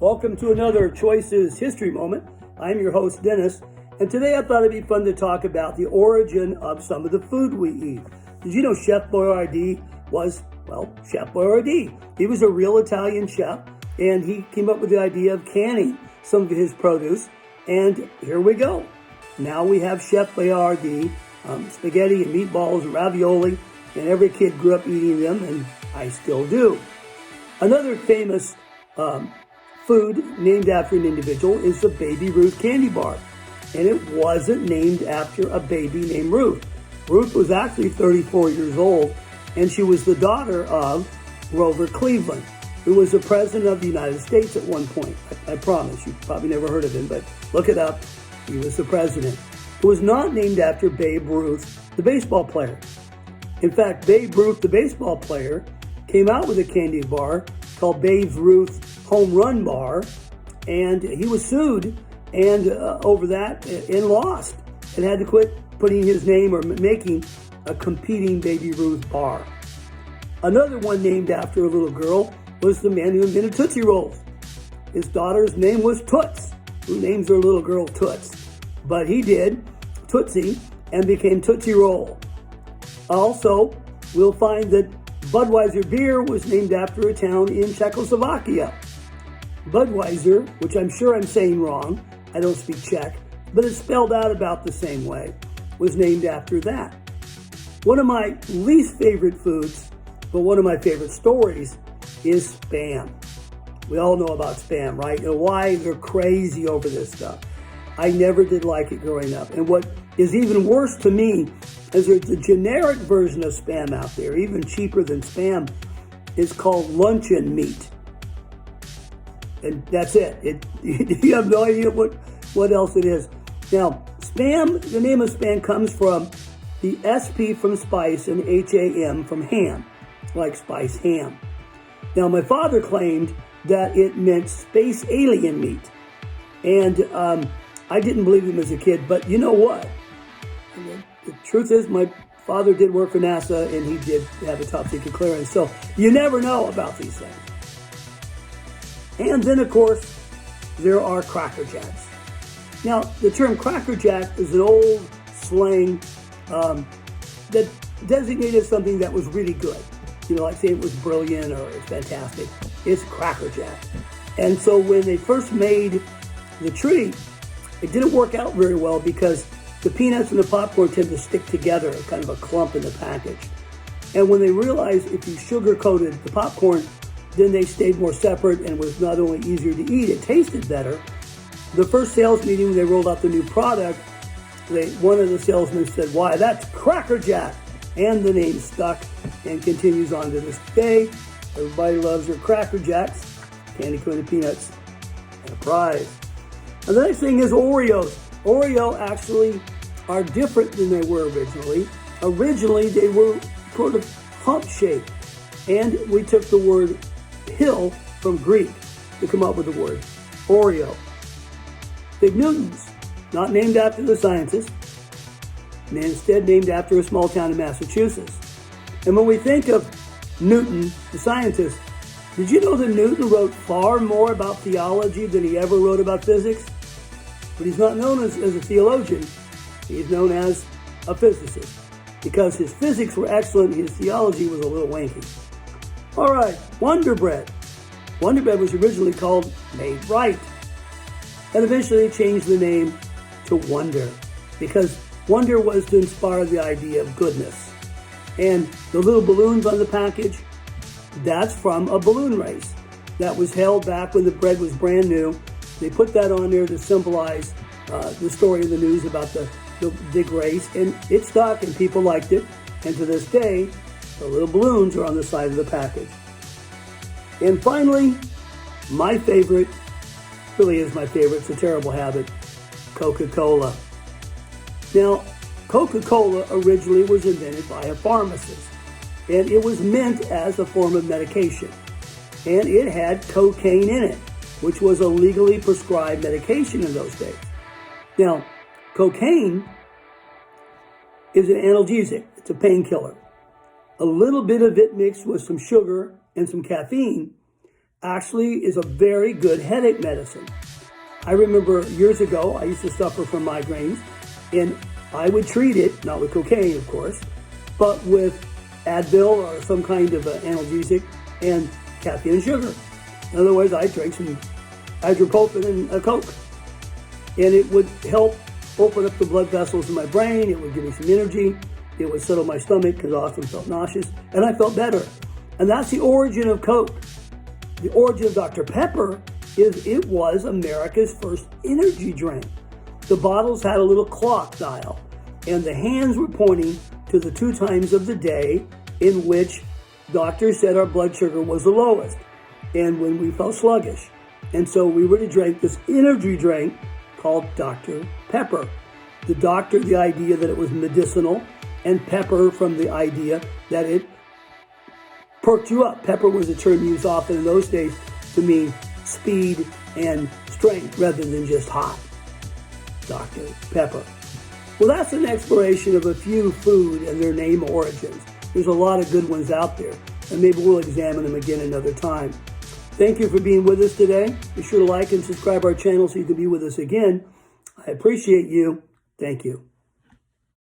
Welcome to another Choices History Moment. I'm your host, Dennis, and today I thought it'd be fun to talk about the origin of some of the food we eat. Did you know Chef Boyardee was, Chef Boyardee? He was a real Italian chef, and he came up with the idea of canning some of his produce, and here we go. Now we have Chef Boyardee, spaghetti and meatballs and ravioli, and every kid grew up eating them, and I still do. Another famous food named after an individual is the Baby Ruth candy bar. And it wasn't named after a baby named Ruth. Ruth was actually 34 years old, and she was the daughter of Grover Cleveland, who was the president of the United States at one point. I promise, you've probably never heard of him, but look it up. He was the president. It was not named after Babe Ruth, the baseball player. In fact, Babe Ruth, the baseball player, came out with a candy bar called Babe Ruth Home Run Bar, and he was sued and over that and lost, and had to quit putting his name or making a competing Baby Ruth bar. Another one named after a little girl was the man who invented Tootsie Rolls. His daughter's name was Toots, who names her little girl Toots, but he did Tootsie and became Tootsie Roll. Also, we'll find that Budweiser beer was named after a town in Czechoslovakia. Budweiser, which I'm sure I'm saying wrong, I don't speak Czech, but it's spelled out about the same way, was named after that. One of my least favorite foods, but one of my favorite stories, is Spam. We all know about Spam, right? And why they're crazy over this stuff. I never did like it growing up. And what is even worse to me is there's a generic version of Spam out there, even cheaper than Spam. It's called luncheon meat. And that's it. You have no idea what else it is. Now, Spam, the name of Spam comes from the SP from spice and HAM from ham, like spice ham. Now, my father claimed that it meant space alien meat. And I didn't believe him as a kid, but you know what? The truth is, my father did work for NASA, and he did have a top secret clearance. So you never know about these things. And then, of course, there are Cracker Jacks. Now, the term Cracker Jack is an old slang that designated something that was really good. You know, like saying it was brilliant or it's fantastic. It's Cracker Jack. And so when they first made the treat, it didn't work out very well because the peanuts and the popcorn tend to stick together, kind of a clump in the package. And when they realized if you sugar-coated the popcorn, then they stayed more separate and was not only easier to eat, it tasted better. The first sales meeting when they rolled out the new product, one of the salesmen said, "Why, that's Cracker Jack." And the name stuck and continues on to this day. Everybody loves their Cracker Jacks, candy-coated peanuts, and a prize. And the next thing is Oreos. Oreo actually are different than they were originally. Originally, they were sort of hump-shaped. And we took the word hill from Greek to come up with the word Oreo. Fig Newtons, not named after the scientist, and instead named after a small town in Massachusetts. And when we think of Newton, the scientist, did you know that Newton wrote far more about theology than he ever wrote about physics? But he's not known as a theologian. He's known as a physicist because his physics were excellent, his theology was a little wanky. All right, Wonder Bread. Wonder Bread was originally called Made Right. And eventually they changed the name to Wonder because wonder was to inspire the idea of goodness. And the little balloons on the package, that's from a balloon race that was held back when the bread was brand new. They put that on there to symbolize the story in the news about the big race, and it stuck and people liked it. And to this day, the little balloons are on the side of the package. And finally, my favorite, really is my favorite, it's a terrible habit, Coca-Cola. Now, Coca-Cola originally was invented by a pharmacist, and it was meant as a form of medication. And it had cocaine in it, which was a legally prescribed medication in those days. Now, cocaine is an analgesic. It's a painkiller. A little bit of it mixed with some sugar and some caffeine actually is a very good headache medicine. I remember years ago, I used to suffer from migraines, and I would treat it, not with cocaine, of course, but with Advil or some kind of analgesic and caffeine and sugar. In other words, I drank some ibuprofen and a Coke. And it would help open up the blood vessels in my brain. It would give me some energy. It would settle my stomach because I often felt nauseous. And I felt better. And that's the origin of Coke. The origin of Dr. Pepper is it was America's first energy drink. The bottles had a little clock dial, and the hands were pointing to the 2 times of the day in which doctors said our blood sugar was the lowest and when we felt sluggish. And so we were to drink this energy drink called Dr. Pepper. The idea that it was medicinal, and pepper from the idea that it perked you up. Pepper was a term used often in those days to mean speed and strength rather than just hot. Dr. Pepper. Well, that's an exploration of a few food and their name origins. There's a lot of good ones out there, and maybe we'll examine them again another time. Thank you for being with us today. Be sure to like and subscribe our channel so you can be with us again. I appreciate you. Thank you.